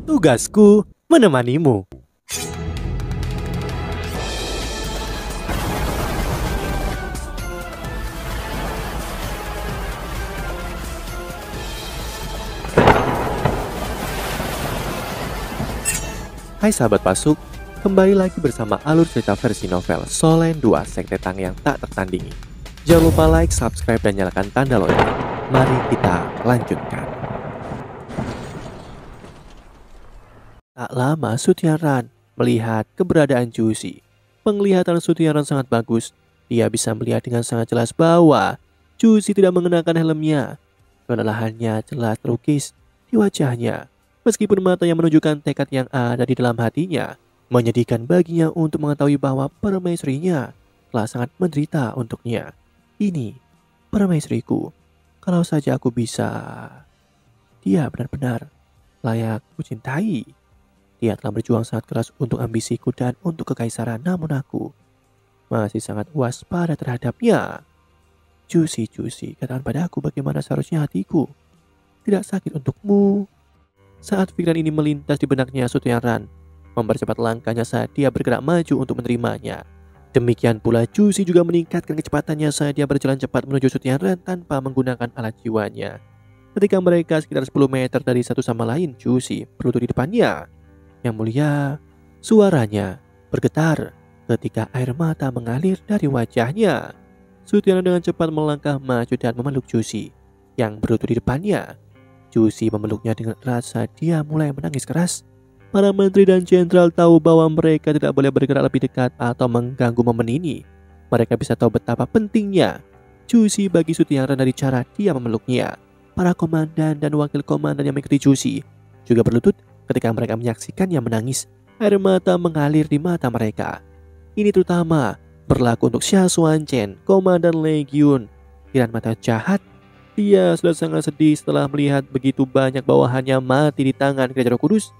Tugasku menemanimu. Hai sahabat Pasuk, kembali lagi bersama alur cerita versi novel Solen 2 Sekte Tang yang tak tertandingi. Jangan lupa like, subscribe, dan nyalakan tanda lonceng. Mari kita lanjutkan. Tak lama Sutiaran melihat keberadaan Jusi. Penglihatan Sutiaran sangat bagus. Dia bisa melihat dengan sangat jelas bahwa Jusi tidak mengenakan helmnya. Kelelahannya jelas terukis di wajahnya. Meskipun matanya menunjukkan tekad yang ada di dalam hatinya, menyedihkan baginya untuk mengetahui bahwa permaisurinya telah sangat menderita untuknya. Ini permaisuriku, kalau saja aku bisa. Dia benar-benar layak kucintai. Dia telah berjuang sangat keras untuk ambisiku dan untuk kekaisaran, namun aku masih sangat waspada terhadapnya. Jusi, katakan padaku bagaimana seharusnya hatiku tidak sakit untukmu. Saat pikiran ini melintas di benaknya, Sutiaran mempercepat langkahnya saat dia bergerak maju untuk menerimanya. Demikian pula Jusi juga meningkatkan kecepatannya saat dia berjalan cepat menuju Sutiaran tanpa menggunakan alat jiwanya. Ketika mereka sekitar 10 meter dari satu sama lain, Jusi berlutut di depannya. Yang mulia, suaranya bergetar ketika air mata mengalir dari wajahnya. Sutiaran dengan cepat melangkah maju dan memeluk Jusi yang berlutut di depannya. Jusi memeluknya dengan rasa dia mulai menangis keras. Para menteri dan jenderal tahu bahwa mereka tidak boleh bergerak lebih dekat atau mengganggu momen ini. Mereka bisa tahu betapa pentingnya Jusi bagi Sutiaran dari cara dia memeluknya. Para komandan dan wakil komandan yang mengikuti Jusi juga berlutut ketika mereka menyaksikannya menangis. Air mata mengalir di mata mereka. Ini terutama berlaku untuk Xia Xuanchen, komandan legiun. Dengan mata jahat, dia sudah sangat sedih setelah melihat begitu banyak bawahannya mati di tangan Gereja Roh Kudus.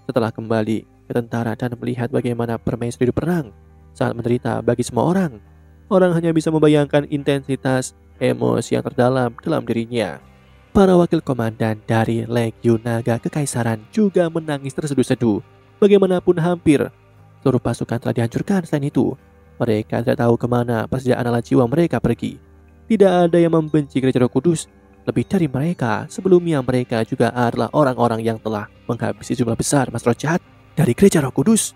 Setelah kembali ke tentara dan melihat bagaimana permaisuri perang sangat menderita bagi semua orang, orang hanya bisa membayangkan intensitas emosi yang terdalam dalam dirinya. Para wakil komandan dari Legiun Naga Kekaisaran juga menangis terseduh-seduh. Bagaimanapun hampir seluruh pasukan telah dihancurkan. Selain itu, mereka tidak tahu kemana persediaan alat jiwa mereka pergi. Tidak ada yang membenci Gereja Roh Kudus lebih dari mereka. Sebelumnya mereka juga adalah orang-orang yang telah menghabisi jumlah besar mas roh jahat dari Gereja Roh Kudus.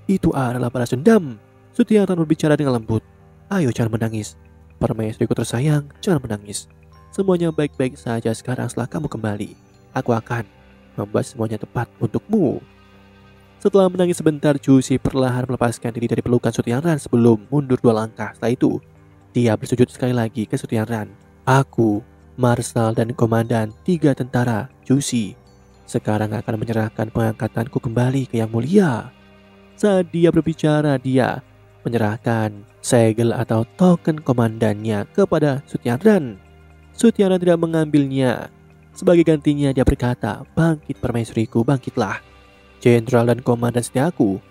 Itu adalah balas dendam. Sutiaran berbicara dengan lembut. Ayo jangan menangis. Permaisuriku tersayang, jangan menangis. Semuanya baik-baik saja sekarang setelah kamu kembali. Aku akan membuat semuanya tepat untukmu. Setelah menangis sebentar, Jusi perlahan melepaskan diri dari pelukan Sutiaran sebelum mundur 2 langkah. Setelah itu, dia bersujud sekali lagi ke Sutiaran. Aku, Marsal dan Komandan 3 tentara Jusi sekarang akan menyerahkan pengangkatanku kembali ke Yang Mulia. Saat dia berbicara, dia menyerahkan segel atau token komandannya kepada Sutiaran. Sutiaran tidak mengambilnya. Sebagai gantinya dia berkata, "Bangkit permaisuriku, bangkitlah. Jenderal dan komandan setiaku,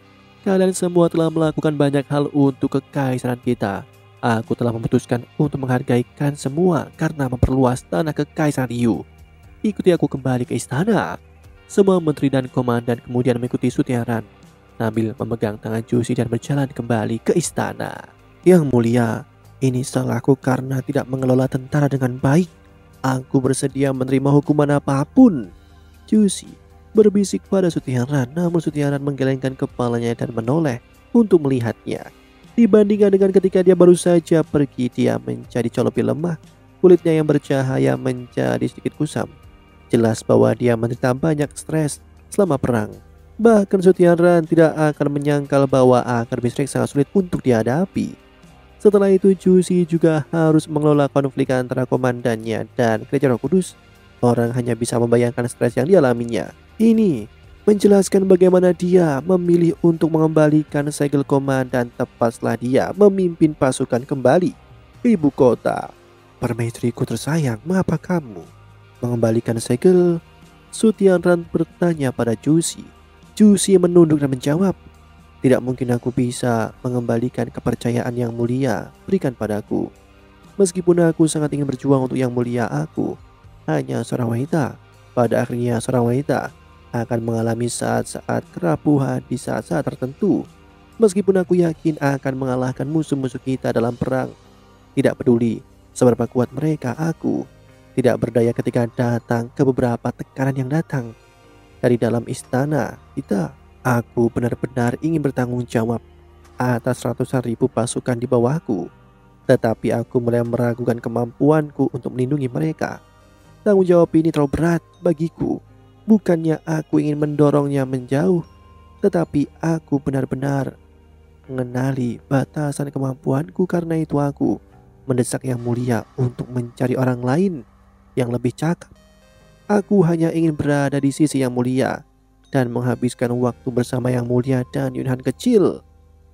kalian semua telah melakukan banyak hal untuk kekaisaran kita. Aku telah memutuskan untuk menghargaikan semua karena memperluas tanah kekaisaran Riu. Ikuti aku kembali ke istana." Semua menteri dan komandan kemudian mengikuti Sutiaran sambil memegang tangan Jusi dan berjalan kembali ke istana. "Yang Mulia, ini salahku karena tidak mengelola tentara dengan baik. Aku bersedia menerima hukuman apapun." Jusi berbisik pada Sutiaran, namun Sutiaran menggelengkan kepalanya dan menoleh untuk melihatnya. Dibandingkan dengan ketika dia baru saja pergi, dia menjadi jauh lebih lemah. Kulitnya yang bercahaya menjadi sedikit kusam. Jelas bahwa dia menderita banyak stres selama perang. Bahkan Sutiaran tidak akan menyangkal bahwa akar bisrik sangat sulit untuk dihadapi. Setelah itu Jusi juga harus mengelola konflik antara komandannya dan Gereja Roh Kudus. Orang hanya bisa membayangkan stres yang dialaminya. Ini menjelaskan bagaimana dia memilih untuk mengembalikan segel komandan tepat setelah dia memimpin pasukan kembali ke ibu kota. "Permaisuriku tersayang, mengapa kamu mengembalikan segel?" Sutiaran bertanya pada Jusi. Jusi menunduk dan menjawab, "Tidak mungkin aku bisa mengembalikan kepercayaan Yang Mulia berikan padaku. Meskipun aku sangat ingin berjuang untuk Yang Mulia, aku hanya seorang wanita. Pada akhirnya seorang wanita akan mengalami saat-saat kerapuhan di saat-saat tertentu. Meskipun aku yakin akan mengalahkan musuh-musuh kita dalam perang, tidak peduli seberapa kuat mereka, aku tidak berdaya ketika datang ke beberapa tekanan yang datang dari dalam istana kita. Aku benar-benar ingin bertanggung jawab atas ratusan ribu pasukan di bawahku, tetapi aku mulai meragukan kemampuanku untuk melindungi mereka. Tanggung jawab ini terlalu berat bagiku. Bukannya aku ingin mendorongnya menjauh, tetapi aku benar-benar mengenali batasan kemampuanku. Karena itu aku mendesak Yang Mulia untuk mencari orang lain yang lebih cakap. Aku hanya ingin berada di sisi Yang Mulia dan menghabiskan waktu bersama Yang Mulia dan Yunhan kecil.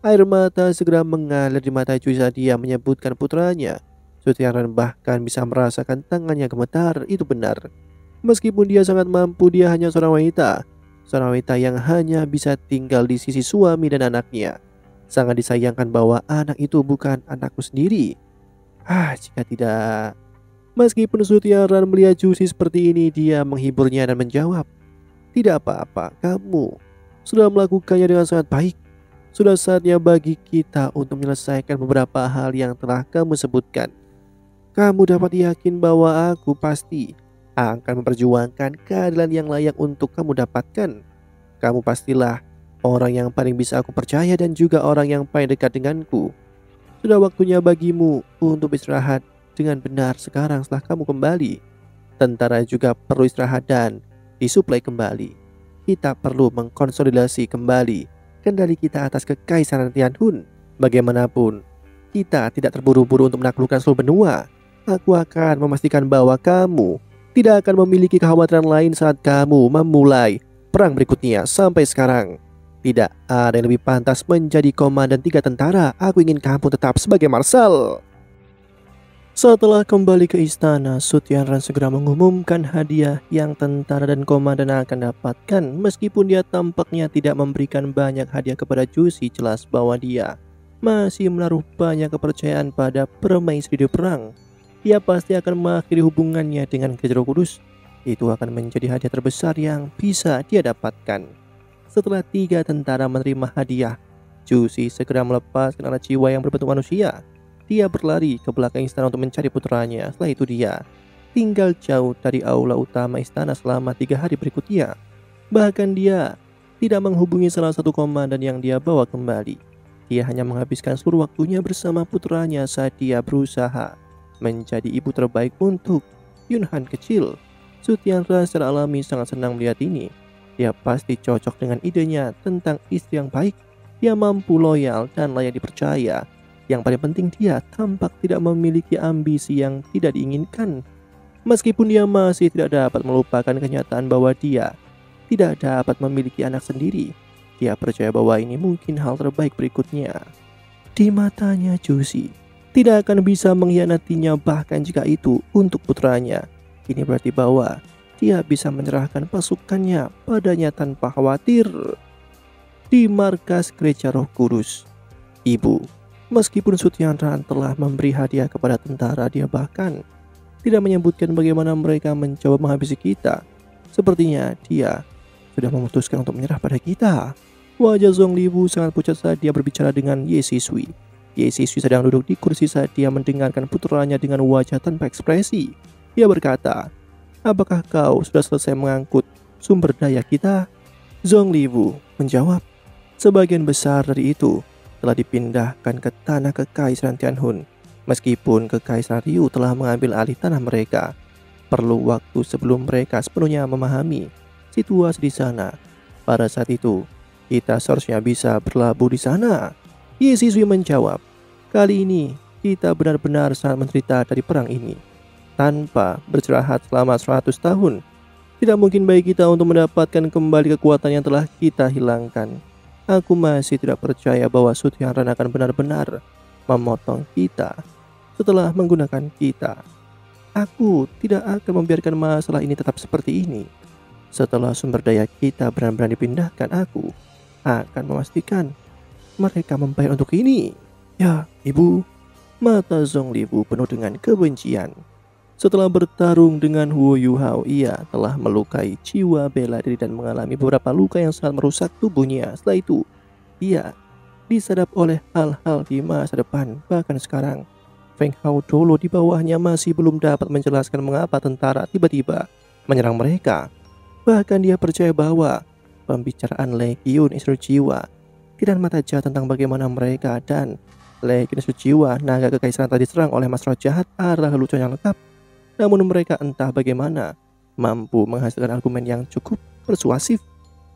Air mata segera mengalir di mata Cui saat dia menyebutkan putranya. Sutiaran bahkan bisa merasakan tangannya gemetar. Itu benar. Meskipun dia sangat mampu, dia hanya seorang wanita. Seorang wanita yang hanya bisa tinggal di sisi suami dan anaknya. Sangat disayangkan bahwa anak itu bukan anakku sendiri. Jika tidak. Meskipun Sutiaran melihat Jusi seperti ini, dia menghiburnya dan menjawab, "Tidak apa-apa, kamu sudah melakukannya dengan sangat baik. Sudah saatnya bagi kita untuk menyelesaikan beberapa hal yang telah kamu sebutkan. Kamu dapat yakin bahwa aku pasti akan memperjuangkan keadilan yang layak untuk kamu dapatkan. Kamu pastilah orang yang paling bisa aku percaya dan juga orang yang paling dekat denganku. Sudah waktunya bagimu untuk istirahat dengan benar sekarang setelah kamu kembali. Tentara juga perlu istirahat dan disuplai kembali. Kita perlu mengkonsolidasi kembali kendali kita atas kekaisaran Tianhun. Bagaimanapun, kita tidak terburu-buru untuk menaklukkan seluruh benua. Aku akan memastikan bahwa kamu tidak akan memiliki kekhawatiran lain saat kamu memulai perang berikutnya. Sampai sekarang, tidak ada yang lebih pantas menjadi komandan 3 tentara. Aku ingin kamu tetap sebagai marsal." Setelah kembali ke istana, Sutiaran segera mengumumkan hadiah yang tentara dan komandan akan dapatkan. Meskipun dia tampaknya tidak memberikan banyak hadiah kepada Jusi, jelas bahwa dia masih menaruh banyak kepercayaan pada permaisuri di perang. Dia pasti akan mengakhiri hubungannya dengan Raja Roh Kudus. Itu akan menjadi hadiah terbesar yang bisa dia dapatkan. Setelah 3 tentara menerima hadiah, Jusi segera melepaskan anak jiwa yang berbentuk manusia. Dia berlari ke belakang istana untuk mencari putranya. Setelah itu dia tinggal jauh dari aula utama istana selama 3 hari berikutnya. Bahkan dia tidak menghubungi salah satu komandan yang dia bawa kembali. Dia hanya menghabiskan seluruh waktunya bersama putranya saat dia berusaha menjadi ibu terbaik untuk Yunhan kecil. Sutiaran secara alami sangat senang melihat ini. Dia pasti cocok dengan idenya tentang istri yang baik. Dia mampu, loyal, dan layak dipercaya. Yang paling penting, dia tampak tidak memiliki ambisi yang tidak diinginkan. Meskipun dia masih tidak dapat melupakan kenyataan bahwa dia tidak dapat memiliki anak sendiri, dia percaya bahwa ini mungkin hal terbaik berikutnya. Di matanya Jusi tidak akan bisa mengkhianatinya, bahkan jika itu untuk putranya. Ini berarti bahwa dia bisa menyerahkan pasukannya padanya tanpa khawatir. Di markas Gereja Roh Kudus, Ibu, meskipun Sutiaran telah memberi hadiah kepada tentara, dia bahkan tidak menyebutkan bagaimana mereka mencoba menghabisi kita. Sepertinya dia sudah memutuskan untuk menyerah pada kita. Wajah Zongliwu sangat pucat saat dia berbicara dengan Ye Sisui. Ye Sisui sedang duduk di kursi saat dia mendengarkan putranya dengan wajah tanpa ekspresi. Dia berkata, "Apakah kau sudah selesai mengangkut sumber daya kita?" Zongliwu menjawab, "Sebagian besar dari itu telah dipindahkan ke tanah Kekaisaran Tianhun. Meskipun Kekaisaran Ryu telah mengambil alih tanah mereka, perlu waktu sebelum mereka sepenuhnya memahami situasi di sana. Pada saat itu, kita seharusnya bisa berlabuh di sana." Ye Sisui menjawab, "Kali ini kita benar-benar sangat menderita dari perang ini. Tanpa beristirahat selama 100 tahun, tidak mungkin bagi kita untuk mendapatkan kembali kekuatan yang telah kita hilangkan. Aku masih tidak percaya bahwa Sutiaran akan benar-benar memotong kita setelah menggunakan kita. Aku tidak akan membiarkan masalah ini tetap seperti ini. Setelah sumber daya kita benar-benar dipindahkan, aku akan memastikan mereka membayar untuk ini." "Ya, Ibu." Mata Zongliwu penuh dengan kebencian. Setelah bertarung dengan Wu Yuhao, ia telah melukai jiwa bela diri dan mengalami beberapa luka yang sangat merusak tubuhnya. Setelah itu, ia disadap oleh hal-hal di masa depan. Bahkan sekarang, Feng Hao Dolo di bawahnya masih belum dapat menjelaskan mengapa tentara tiba-tiba menyerang mereka. Bahkan dia percaya bahwa pembicaraan Legiun Instruktur Jiwa tidak mata jahat tentang bagaimana mereka dan Legiun Instruktur Jiwa naga kekaisaran tadi diserang oleh Mas Roh Jahat adalah lelucon yang lengkap. Namun mereka entah bagaimana mampu menghasilkan argumen yang cukup persuasif.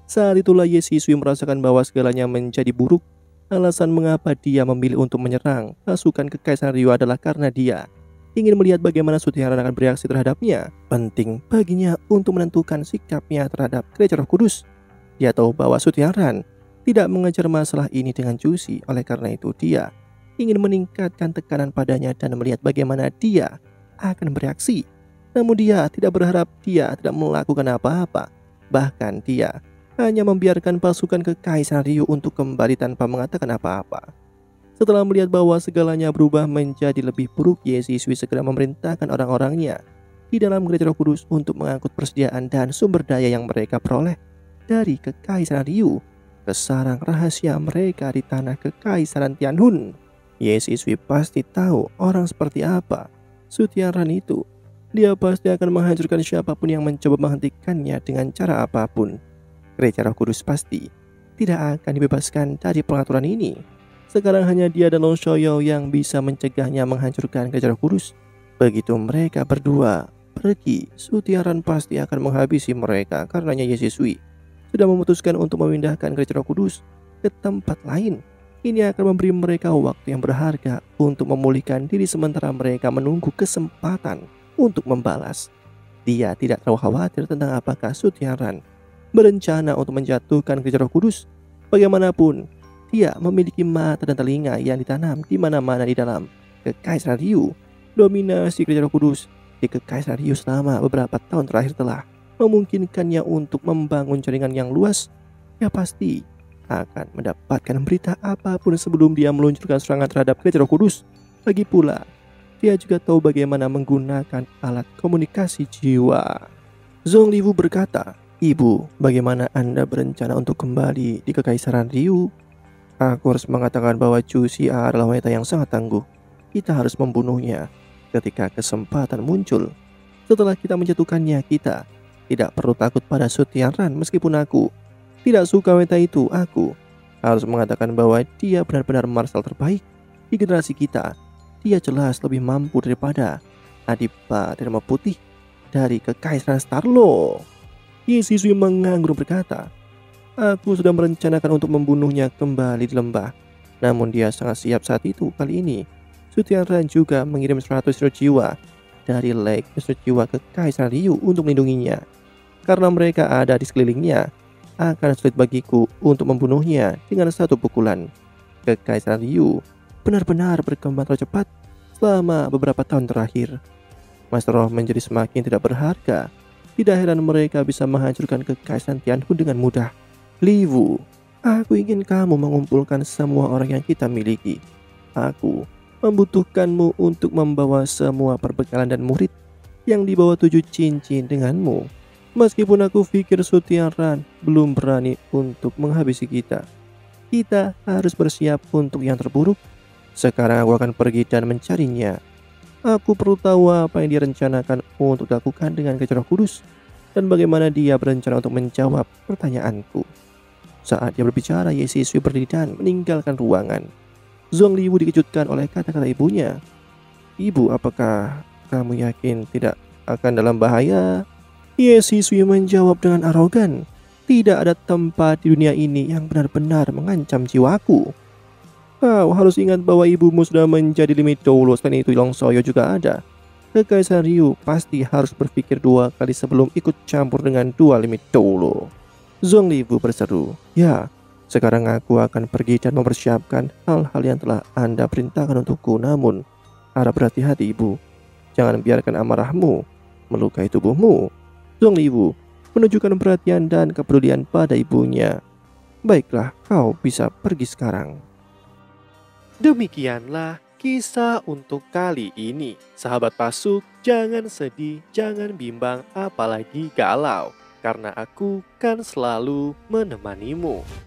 Saat itulah Ye Sisui merasakan bahwa segalanya menjadi buruk. Alasan mengapa dia memilih untuk menyerang pasukan kekaisaran Ryu adalah karena dia ingin melihat bagaimana Sutiaran akan bereaksi terhadapnya. Penting baginya untuk menentukan sikapnya terhadap gereja Roh Kudus. Dia tahu bahwa Sutiaran tidak mengejar masalah ini dengan Jushi. Oleh karena itu dia ingin meningkatkan tekanan padanya dan melihat bagaimana dia akan bereaksi. Namun dia tidak berharap dia tidak melakukan apa-apa. Bahkan dia hanya membiarkan pasukan kekaisaran Ryu untuk kembali tanpa mengatakan apa-apa. Setelah melihat bahwa segalanya berubah menjadi lebih buruk, Ye Sisui segera memerintahkan orang-orangnya di dalam gereja Roh Kudus untuk mengangkut persediaan dan sumber daya yang mereka peroleh dari kekaisaran Ryu ke sarang rahasia mereka di tanah kekaisaran Tianhun. Ye Sisui pasti tahu orang seperti apa Sutiaran itu. Dia pasti akan menghancurkan siapapun yang mencoba menghentikannya dengan cara apapun. Gereja Roh Kudus pasti tidak akan dibebaskan dari pengaturan ini. Sekarang hanya dia dan Long Shoyo yang bisa mencegahnya menghancurkan gereja Roh Kudus. Begitu mereka berdua pergi, Sutiaran pasti akan menghabisi mereka. Karenanya Ye Sisui sudah memutuskan untuk memindahkan gereja Roh Kudus ke tempat lain. Ini akan memberi mereka waktu yang berharga untuk memulihkan diri sementara mereka menunggu kesempatan untuk membalas. Dia tidak terlalu khawatir tentang apakah Sutiaran berencana untuk menjatuhkan gereja Roh Kudus. Bagaimanapun, dia memiliki mata dan telinga yang ditanam di mana-mana di dalam kekaisaran Ryu. Dominasi gereja Roh Kudus di kekaisaran Ryu selama beberapa tahun terakhir telah memungkinkannya untuk membangun jaringan yang luas. Dia pasti akan mendapatkan berita apapun sebelum dia meluncurkan serangan terhadap gereja Roh Kudus. Lagi pula, dia juga tahu bagaimana menggunakan alat komunikasi jiwa. Zhong Liwu berkata, "Ibu, bagaimana Anda berencana untuk kembali di kekaisaran Ryu?" "Aku harus mengatakan bahwa Jushi adalah wanita yang sangat tangguh. Kita harus membunuhnya ketika kesempatan muncul. Setelah kita menjatuhkannya, kita tidak perlu takut pada Sutiaran. Meskipun aku tidak suka wanita itu, aku harus mengatakan bahwa dia benar-benar marshal terbaik di generasi kita. Dia jelas lebih mampu daripada Adipati Putih dari kekaisaran Starlo." Ye Sisui menganggur berkata, "Aku sudah merencanakan untuk membunuhnya kembali di lembah. Namun dia sangat siap saat itu. Kali ini Sutiaran juga mengirim 100 instruktur jiwa dari Lake Instruktur Jiwa ke Kekaisaran Ryu untuk melindunginya. Karena mereka ada di sekelilingnya, akan sulit bagiku untuk membunuhnya dengan satu pukulan." Kekaisaran Ryu benar-benar berkembang terlalu cepat selama beberapa tahun terakhir. Master Roh menjadi semakin tidak berharga. Tidak heran mereka bisa menghancurkan kekaisaran Tianhun dengan mudah. "Liwu, aku ingin kamu mengumpulkan semua orang yang kita miliki. Aku membutuhkanmu untuk membawa semua perbekalan dan murid yang dibawa 7 cincin denganmu. Meskipun aku pikir Sutiaran belum berani untuk menghabisi kita, kita harus bersiap untuk yang terburuk. Sekarang aku akan pergi dan mencarinya. Aku perlu tahu apa yang dia rencanakan untuk dilakukan dengan gereja Roh Kudus dan bagaimana dia berencana untuk menjawab pertanyaanku." Saat dia berbicara, Ye Sisui berdiri dan meninggalkan ruangan. Zhong Liwu dikejutkan oleh kata-kata ibunya. "Ibu, apakah kamu yakin tidak akan dalam bahaya?" Ye Sisui menjawab dengan arogan, "Tidak ada tempat di dunia ini yang benar-benar mengancam jiwaku. Kau harus ingat bahwa ibumu sudah menjadi limit dulu. Selain itu Long Soyo juga ada. Kekaisaran Ryu pasti harus berpikir 2 kali sebelum ikut campur dengan 2 limit dulu." Zhong Liwu berseru, "Ya, sekarang aku akan pergi dan mempersiapkan hal-hal yang telah Anda perintahkan untukku. Namun, harap berhati-hati ibu. Jangan biarkan amarahmu melukai tubuhmu." Zhong Liwu menunjukkan perhatian dan kepedulian pada ibunya. "Baiklah, kau bisa pergi sekarang." Demikianlah Kisah untuk kali ini, sahabat Pasuk, jangan sedih, jangan bimbang, apalagi galau, karena aku kan selalu menemanimu.